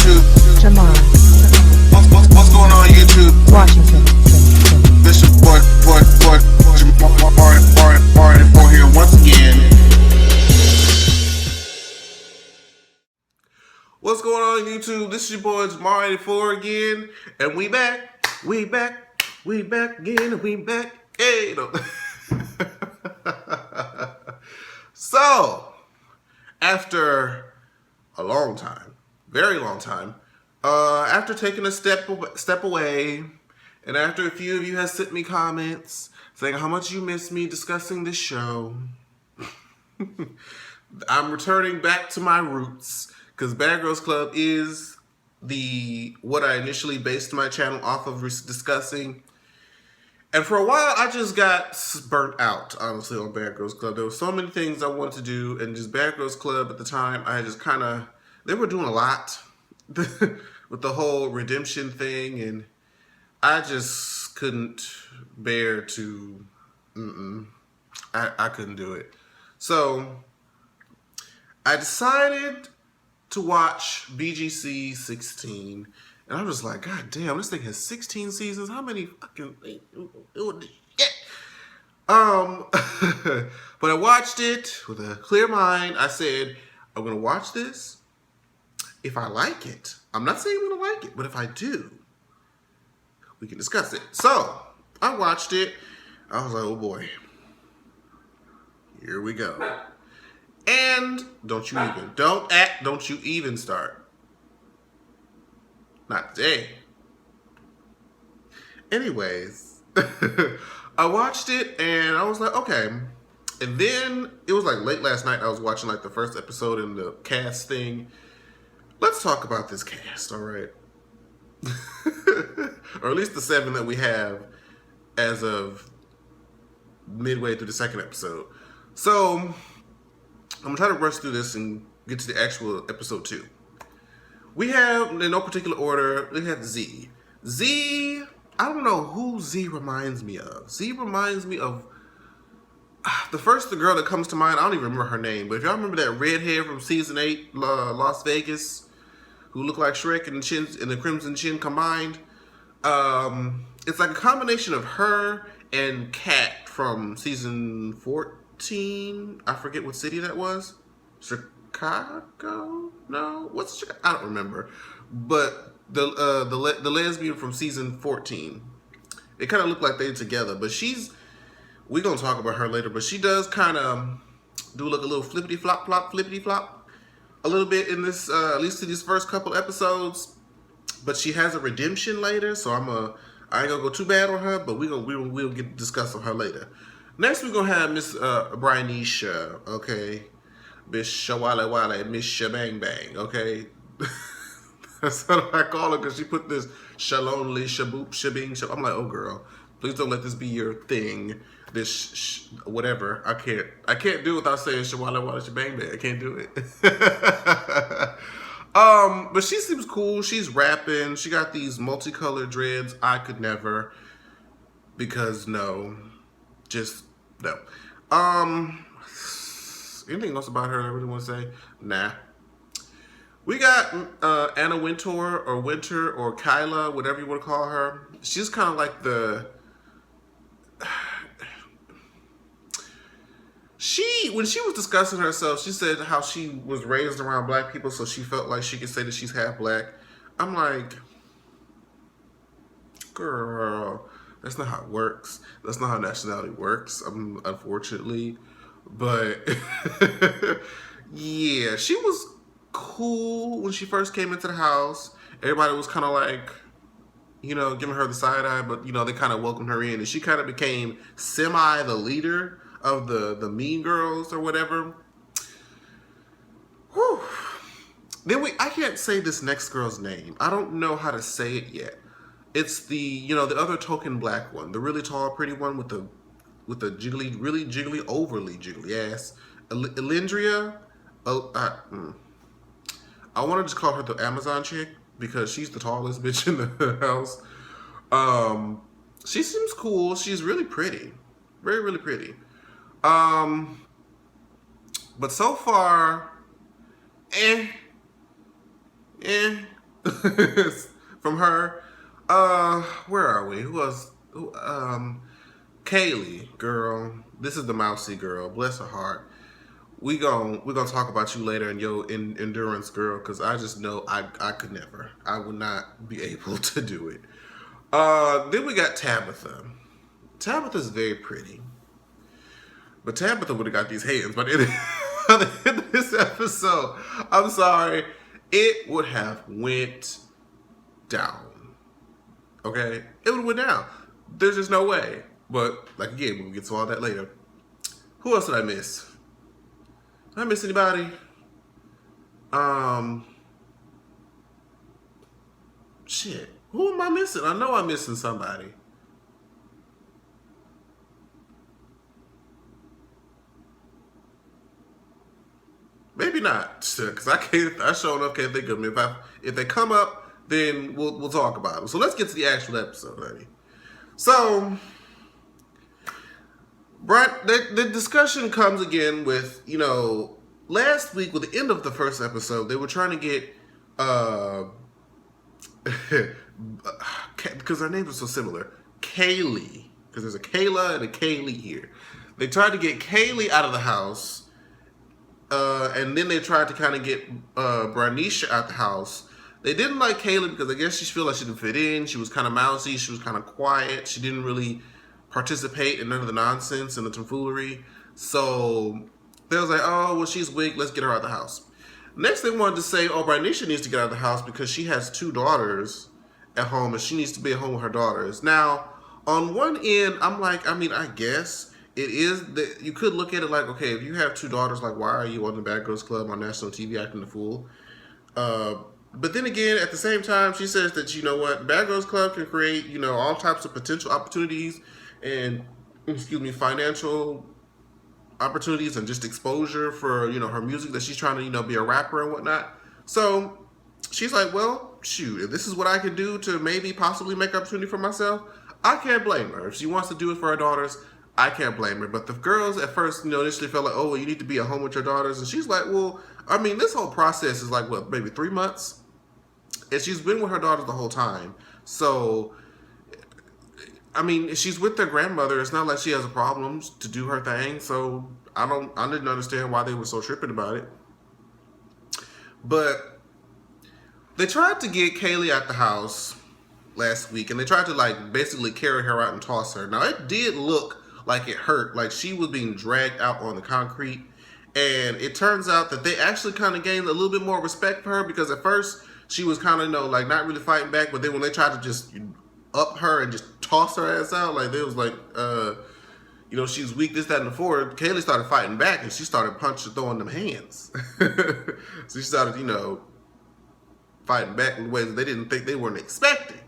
YouTube? Jamar. What's going on YouTube? Washington. This is Jamar here once again. What's going on YouTube? This is your boy Jamar84 again, and we back again, we back. Hey, no. So, after a long time, very long time, after taking a step away, and after a few of you have sent me comments saying how much you miss me discussing this show, I'm returning back to my roots, because Bad Girls Club is what I initially based my channel off of discussing. And for a while, I just got burnt out, honestly, on Bad Girls Club. There were so many things I wanted to do, and just Bad Girls Club at the time, I just kind of, they were doing a lot with the whole redemption thing, and I just couldn't bear to, I couldn't do it. So, I decided to watch BGC 16. And I'm just like, God damn, this thing has 16 seasons. How many fucking shit? But I watched it with a clear mind. I said, I'm gonna watch this. If I like it, I'm not saying I'm gonna like it, but if I do, we can discuss it. So I watched it. I was like, oh boy, here we go. And don't you even start. Not today. Anyways, I watched it and I was like, okay. And then it was like late last night. I was watching like the first episode in the cast thing. Let's talk about this cast, all right? Or at least the 7 that we have as of midway through the second episode. So I'm gonna try to rush through this and get to the actual episode 2. We have, in no particular order, we have Z. Z, I don't know who Z reminds me of. Z reminds me of, the girl that comes to mind, I don't even remember her name, but if y'all remember that redhead from season 8, Las Vegas, who looked like Shrek and the Crimson Chin combined, it's like a combination of her and Kat from season 14. I forget what city that was. Chicago? No, what's Chicago? I don't remember. But the lesbian from season 14, it kind of looked like they together. But we're gonna talk about her later. But she does kind of look a little flippity flop, a little bit in this, at least in these first couple episodes. But she has a redemption later, so I ain't gonna go too bad on her. But we'll get discuss on her later. Next, we're gonna have Miss Brianisha, okay. Miss Shawale, Miss Shabang Bang, okay? That's what I call her because she put this shalonely, shaboop, shabing, I'm like, oh girl, please don't let this be your thing. This whatever. I can't do it without saying Shawale, Shabang Bang. I can't do it. But she seems cool. She's rapping. She got these multicolored dreads. I could never, because no, just no. Anything else about her I really want to say? Nah. We got Anna Wintour or Kyla, whatever you want to call her. She's kind of like when she was discussing herself, she said how she was raised around black people, so she felt like she could say that she's half black. I'm like, girl, that's not how it works. That's not how nationality works, unfortunately. But yeah, she was cool when she first came into the house. Everybody was kind of like, giving her the side eye, but they kind of welcomed her in, and she kind of became semi the leader of the Mean Girls or whatever. Whew. Then I can't say this next girl's name. I don't know how to say it yet. It's the other token black one, the really tall, pretty one with the jiggly, really jiggly, overly jiggly ass. Elendria. I want to just call her the Amazon chick because she's the tallest bitch in the house. She seems cool. She's really pretty. Very, really pretty. But so far, from her. Where are we? Who else? Kaylee, girl. This is the mousy girl. Bless her heart. We gonna talk about you later in your endurance, girl, because I just know I could never. I would not be able to do it. Then we got Tabitha. Tabitha's very pretty, but Tabitha would have got these hands by the end of this episode. I'm sorry, it would have went down. Okay, it would have went down. There's just no way. But like again, we'll get to all that later. Who else did I miss? Did I miss anybody? Shit. Who am I missing? I know I'm missing somebody. Maybe not, because I sure enough can't think of them. If they come up, then we'll talk about them. So let's get to the actual episode, honey. So, Brian, the discussion comes again with, last week with the end of the first episode, they were trying to get, because their names are so similar, Kaylee, because there's a Kayla and a Kaylee here. They tried to get Kaylee out of the house. And then they tried to kind of get Branisha out the house. They didn't like Kayla because I guess she felt like she didn't fit in. She was kind of mousy. She was kind of quiet. She didn't really participate in none of the nonsense and the tomfoolery. So they was like, oh, well, she's weak. Let's get her out of the house. Next, they wanted to say, oh, Branisha needs to get out of the house because she has 2 daughters at home and she needs to be at home with her daughters. Now, on one end, I'm like, I guess it is that you could look at it like, okay, if you have 2 daughters, like, why are you on the Bad Girls Club on national TV acting the fool? But then again, at the same time, she says that, you know what, Bad Girls Club can create, all types of potential opportunities and, financial opportunities and just exposure for, her music that she's trying to, be a rapper and whatnot. So she's like, well, shoot, if this is what I can do to maybe possibly make opportunity for myself, I can't blame her. If she wants to do it for her daughters, I can't blame her. But the girls at first, initially felt like, oh, well, you need to be at home with your daughters. And she's like, well, this whole process is like, what, maybe 3 months? And she's been with her daughters the whole time. So, she's with their grandmother. It's not like she has a problem to do her thing. So I didn't understand why they were so tripping about it. But they tried to get Kaylee out the house last week. And they tried to basically carry her out and toss her. Now it did look like it hurt. Like she was being dragged out on the concrete. And it turns out that they actually kind of gained a little bit more respect for her because at first she was kind of, not really fighting back. But then when they tried to just up her and just toss her ass out, they was like, she's weak, this, that, and the fourth. Kaylee started fighting back and she started throwing them hands. So she started, fighting back in ways that they weren't expecting.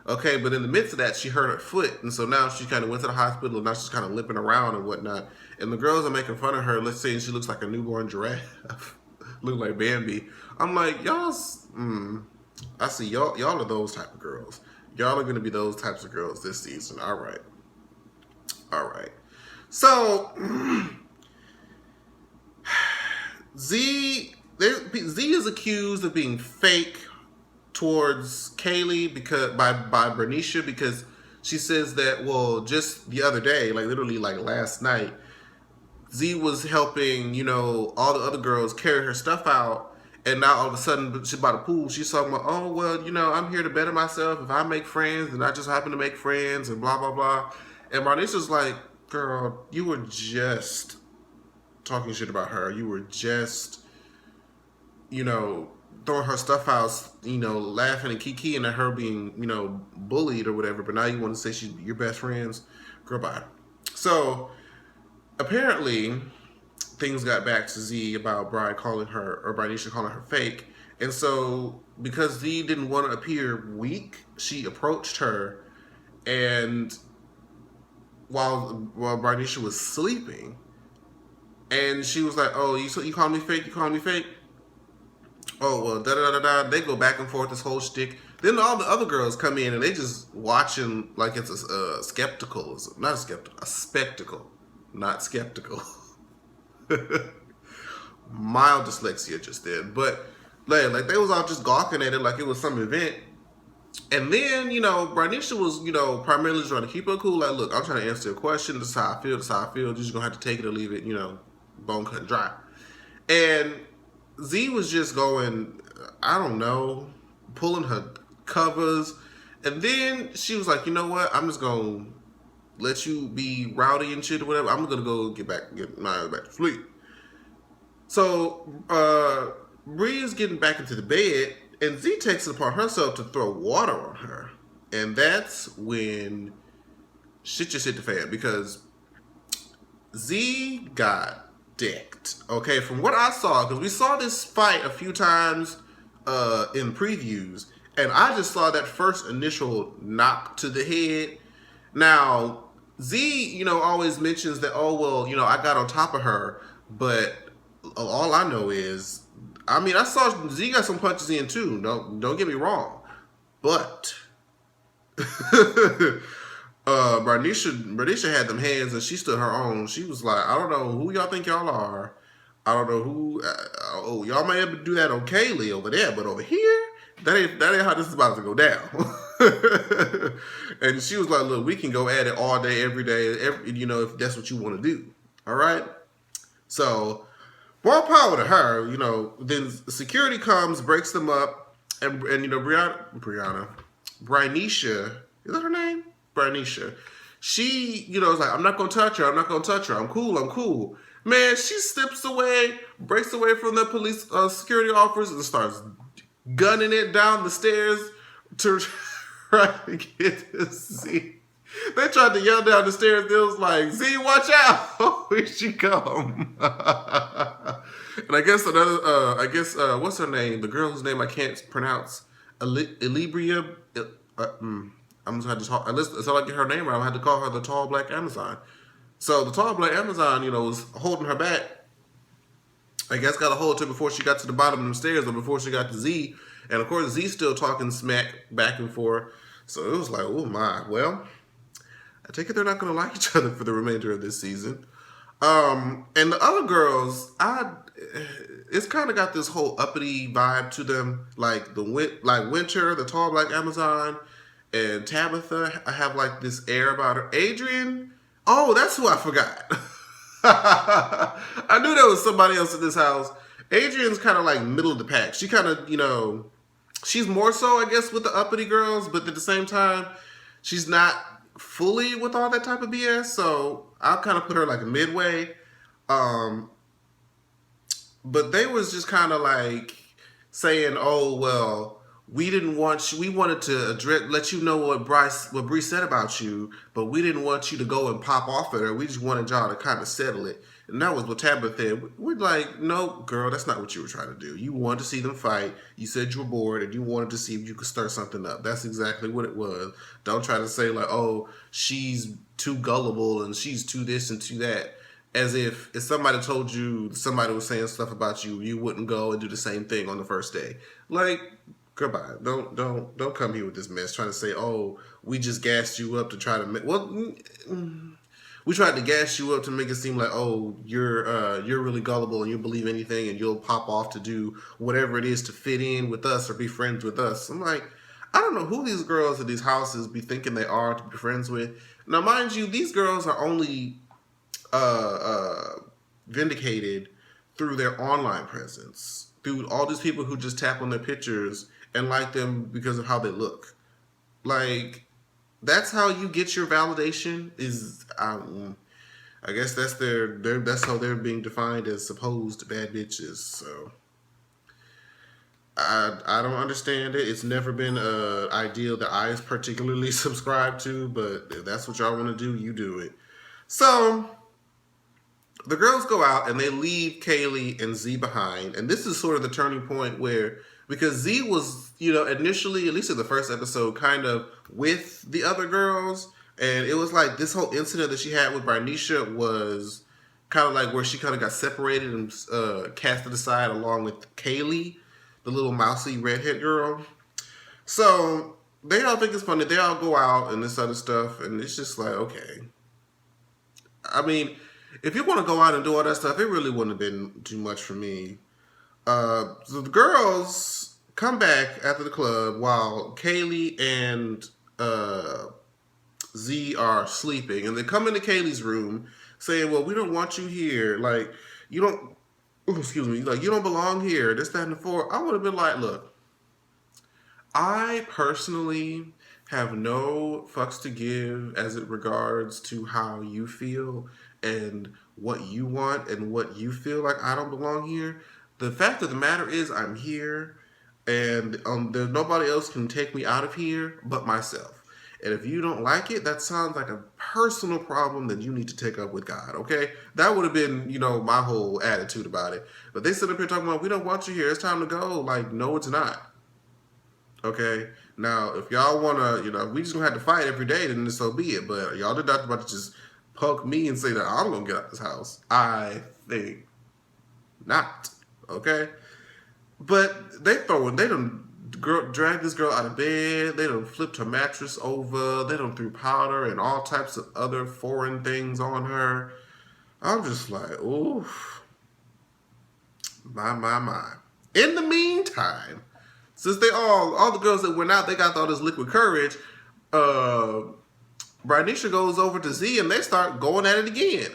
Okay, but in the midst of that, she hurt her foot. And so now she kind of went to the hospital and now she's kind of limping around and whatnot. And the girls are making fun of her. Let's say she looks like a newborn giraffe. Look like Bambi. I'm like, I see y'all are those type of girls. Y'all are going to be those types of girls this season. All right. So, Z is accused of being fake towards Kaylee by Bernicia because she says that, well, just the other day, literally last night, Z was helping, all the other girls carry her stuff out. And now all of a sudden she's by the pool. She's talking about, oh, well, I'm here to better myself. If I make friends, then I just happen to make friends and blah, blah, blah. And Marnisha's like, girl, you were just talking shit about her. You were just, throwing her stuff out, laughing and kikiing at her being, bullied or whatever. But now you want to say she's your best friends? Girl, bye. So apparently things got back to Z about Brinisha calling her fake. And so because Z didn't want to appear weak, she approached her and while Brinisha was sleeping, and she was like, oh, you call me fake? You call me fake? Oh, well, da-da-da-da-da. They go back and forth this whole shtick. Then all the other girls come in and they just watching like it's a spectacle. Not a skeptical, a spectacle. Not skeptical. Mild dyslexia just then. But Like they was all just gawking at it like it was some event. And then, Branisha was, primarily trying to keep her cool. Like, look, I'm trying to answer your question. This is how I feel. This is how I feel. You're just going to have to take it or leave it, bone cut and dry. And Z was just going, I don't know, pulling her covers. And then she was like, you know what? I'm just going to let you be rowdy and shit or whatever. I'm going to go get my ass back to sleep. So, Bree is getting back into the bed, and Z takes it upon herself to throw water on her. And that's when shit just hit the fan, because Z got decked. Okay, from what I saw, because we saw this fight a few times in previews, and I just saw that first initial knock to the head. Now, Z, always mentions that, oh, well, I got on top of her, but all I know is, I saw Z got some punches in too. Don't get me wrong, but Bernicia had them hands and she stood her own. She was like, I don't know who y'all think y'all are. I don't know who. Y'all may able to do that on Kaylee over there, but over here, that ain't how this is about to go down. And she was like, look, we can go at it all day, every day, if that's what you want to do. All right. So, more power to her, Then security comes, breaks them up, and Briannisha, is that her name? Briannisha. She, is like, I'm not gonna touch her. I'm not gonna touch her. I'm cool. Man, she steps away, breaks away from the police security officers, and starts gunning it down the stairs to try to get to Z. They tried to yell down the stairs. They was like, Z, watch out! Here she come. And I guess what's her name? The girl whose name I can't pronounce. Elibria. I'm just had to talk. Until I get her name right, I had to call her the tall black Amazon. So the tall black Amazon, was holding her back. I guess got a hold to her before she got to the bottom of the stairs, or before she got to Z. And of course, Z's still talking smack back and forth. So it was like, oh my. Well, I take it they're not going to like each other for the remainder of this season. And the other girls, it's kind of got this whole uppity vibe to them, like Winter, the tall black Amazon, and Tabitha. I have like this air about her. Adrian, oh, that's who I forgot. I knew there was somebody else in this house. Adrian's kind of like middle of the pack. She kind of, she's more so, I guess, with the uppity girls, but at the same time, she's not fully with all that type of BS, so I'll kind of put her like a midway. But they was just kind of like saying, oh, well, we wanted to let you know what Bree said about you, but we didn't want you to go and pop off at her. We just wanted y'all to kind of settle it. And that was what Tabitha said. We're like, no, girl, that's not what you were trying to do. You wanted to see them fight. You said you were bored, and you wanted to see if you could stir something up. That's exactly what it was. Don't try to say like, oh, she's too gullible and she's too this and too that. As if somebody told you somebody was saying stuff about you, you wouldn't go and do the same thing on the first day. Like, goodbye. Don't come here with this mess trying to say, oh, we just gassed you up to try to make. Well, we tried to gas you up to make it seem like, oh, you're really gullible and you'll believe anything and you'll pop off to do whatever it is to fit in with us or be friends with us. I'm like, I don't know who these girls at these houses be thinking they are to be friends with. Now, mind you, these girls are only vindicated through their online presence, through all these people who just tap on their pictures and like them because of how they look. Like, that's how you get your validation. Is I guess that's that's how they're being defined as supposed bad bitches. So I don't understand it. It's never been an ideal that I particularly subscribe to, but if that's what y'all want to do, you do it. So the girls go out and they leave Kaylee and Z behind. And this is sort of the turning point where, because Z was, initially, at least in the first episode, kind of with the other girls. And it was like this whole incident that she had with Bernicia was kind of like where she kind of got separated and casted aside along with Kaylee, the little mousy redhead girl. So they all think it's funny. They all go out and this other stuff. And it's just like, okay. I mean, if you want to go out and do all that stuff, it really wouldn't have been too much for me. So the girls come back after the club while Kaylee and uh, Z are sleeping, and they come into Kaylee's room saying, "Well, we don't want you here. Like, you don't. Oh, excuse me. Like, you don't belong here. This, that, and the four." I would have been like, "Look, I personally have no fucks to give as it regards to how you feel and what you want and what you feel like I don't belong here. The fact of the matter is, I'm here, and there's nobody else can take me out of here but myself. And if you don't like it, that sounds like a personal problem that you need to take up with God, okay?" That would have been, my whole attitude about it. But they sit up here talking about, "We don't want you here. It's time to go." Like, no, it's not. Okay. Now, if y'all wanna, if we just gonna have to fight every day, then so be it. But y'all did not about to just poke me and say that I'm gonna get out of this house. I think not. Okay. But they done drag this girl out of bed. They done flipped her mattress over. They done threw powder and all types of other foreign things on her. I'm just like, oof, my. In the meantime, since all the girls that went out, they got all this liquid courage. Brianisha goes over to Z and they start going at it again.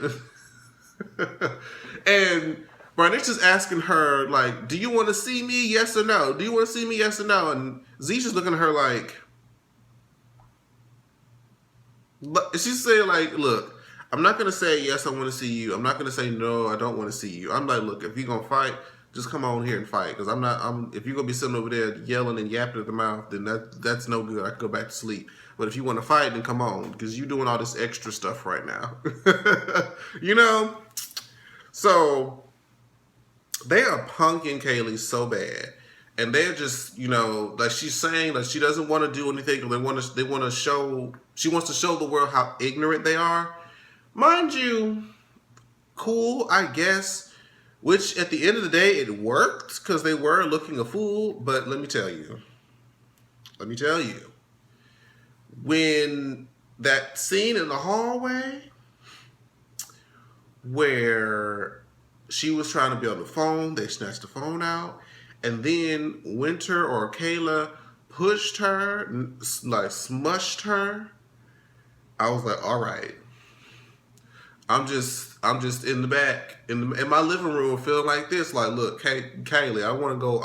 And Brianisha's asking her, like, "Do you want to see me? Yes or no? Do you want to see me? Yes or no?" And Z's just looking at her like, she's saying, like, "Look, I'm not going to say yes, I want to see you. I'm not going to say no, I don't want to see you." I'm like, "Look, if you're going to fight, just come on here and fight. Because if you're going to be sitting over there yelling and yapping at the mouth, then that's no good. I can go back to sleep. But if you want to fight, then come on. Because you're doing all this extra stuff right now." So they are punking Kaylee so bad. And they're just, like she's saying that she doesn't want to do anything. She wants to show the world how ignorant they are. Mind you, cool, I guess. Which at the end of the day, it worked because they were looking a fool. But let me tell you, when that scene in the hallway where she was trying to be on the phone, they snatched the phone out, and then Winter or Kayla pushed her, like smushed her. I was like, all right. I'm just in the back in my living room feeling like this. Like, look, Kaylee, I want to go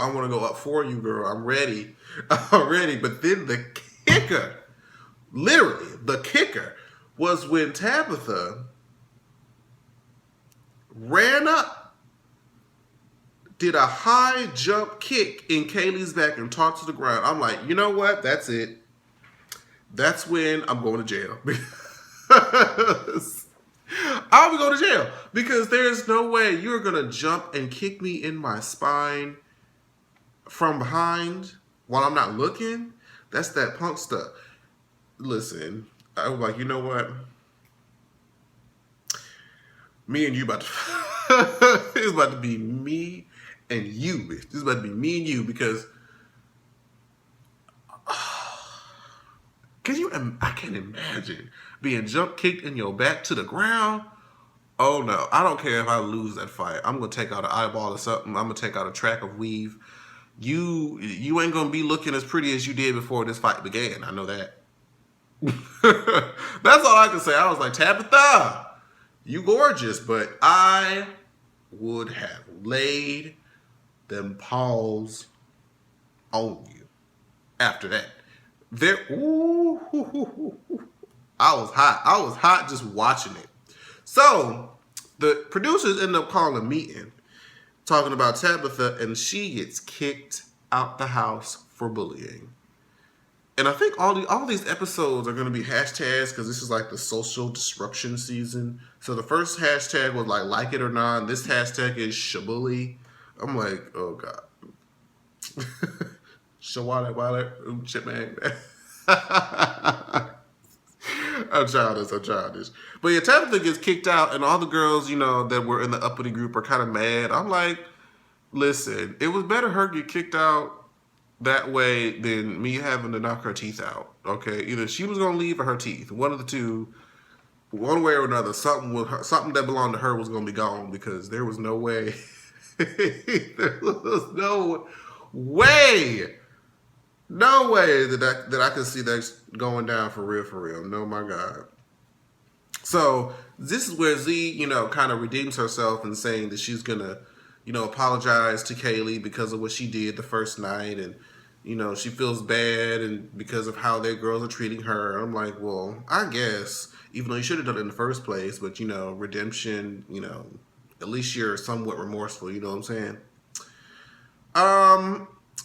up for you, girl. I'm ready. I'm ready. But then the kicker, literally the kicker, was when Tabitha ran up, did a high jump kick in Kaylee's back and talked to the ground. I'm like, you know what? That's it. That's when I'm going to jail. I'll be going to jail because there's no way you're going to jump and kick me in my spine from behind while I'm not looking. That's that punk stuff. Listen, I was like, you know what? Me and you about to... it's about to be me and you, bitch. This is about to be me and you because... I can't imagine being jump kicked in your back to the ground. Oh no, I don't care if I lose that fight. I'm gonna take out an eyeball or something. I'm gonna take out a track of weave. You ain't gonna be looking as pretty as you did before this fight began. I know that. That's all I can say. I was like, Tabitha, you gorgeous, but I would have laid them paws on you after that. I was hot. I was hot just watching it. So the producers end up calling a meeting, talking about Tabitha, and she gets kicked out the house for bullying. And I think all these episodes are going to be hashtags because this is like the social disruption season. So the first hashtag was like it or not. And this hashtag is shabully. I'm like, oh God. Shawada, chipmunk. I'm childish. But yeah, Tabitha gets kicked out, and all the girls, that were in the uppity group are kind of mad. I'm like, listen, it was better her get kicked out that way than me having to knock her teeth out. Okay, either she was gonna leave or her teeth. One of the two, one way or another, something that belonged to her was gonna be gone because there was no way There was no way, no way that I could see that going down for real, for real. No, my God. So this is where Z, kind of redeems herself and saying that she's gonna, apologize to Kaylee because of what she did the first night, and she feels bad and because of how their girls are treating her. I'm like, well, I guess even though you should have done it in the first place, but redemption, at least you're somewhat remorseful. You know what I'm saying?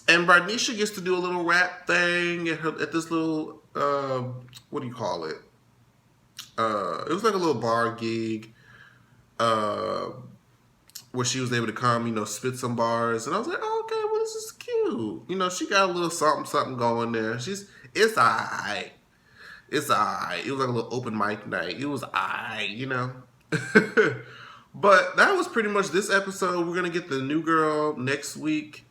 And Barnisha gets to do a little rap thing at this little what do you call it? It was like a little bar gig where she was able to come, spit some bars, and I was like, oh, okay, well, this is cute. She got a little something going there. It's alright. It's alright. It was like a little open mic night. It was alright. But that was pretty much this episode. We're gonna get the new girl next week,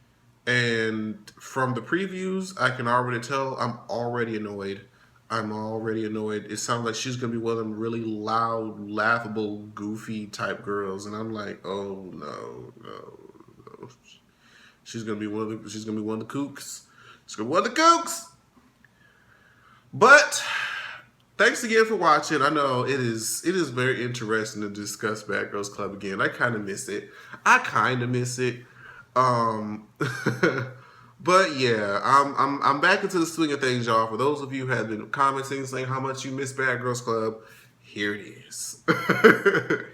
and from the previews, I can already tell I'm already annoyed. It sounds like she's gonna be one of them really loud, laughable, goofy type girls, and I'm like, oh no. She's gonna be one of the kooks. She's gonna be one of the kooks. But thanks again for watching. I know it is very interesting to discuss Bad Girls Club again. I kind of miss it. But yeah, I'm back into the swing of things, y'all. For those of you who have been commenting saying how much you miss Bad Girls Club, here it is.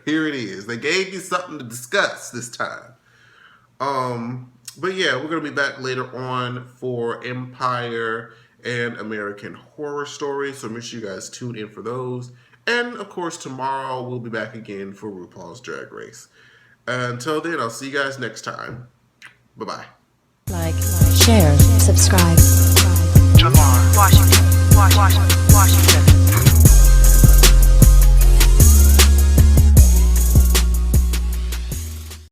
Here it is. They gave you something to discuss this time. But yeah, we're gonna be back later on for Empire and American Horror Story. So make sure you guys tune in for those. And of course, tomorrow we'll be back again for RuPaul's Drag Race. Until then, I'll see you guys next time. Bye-bye. Like, share, subscribe. Jamar, Washington.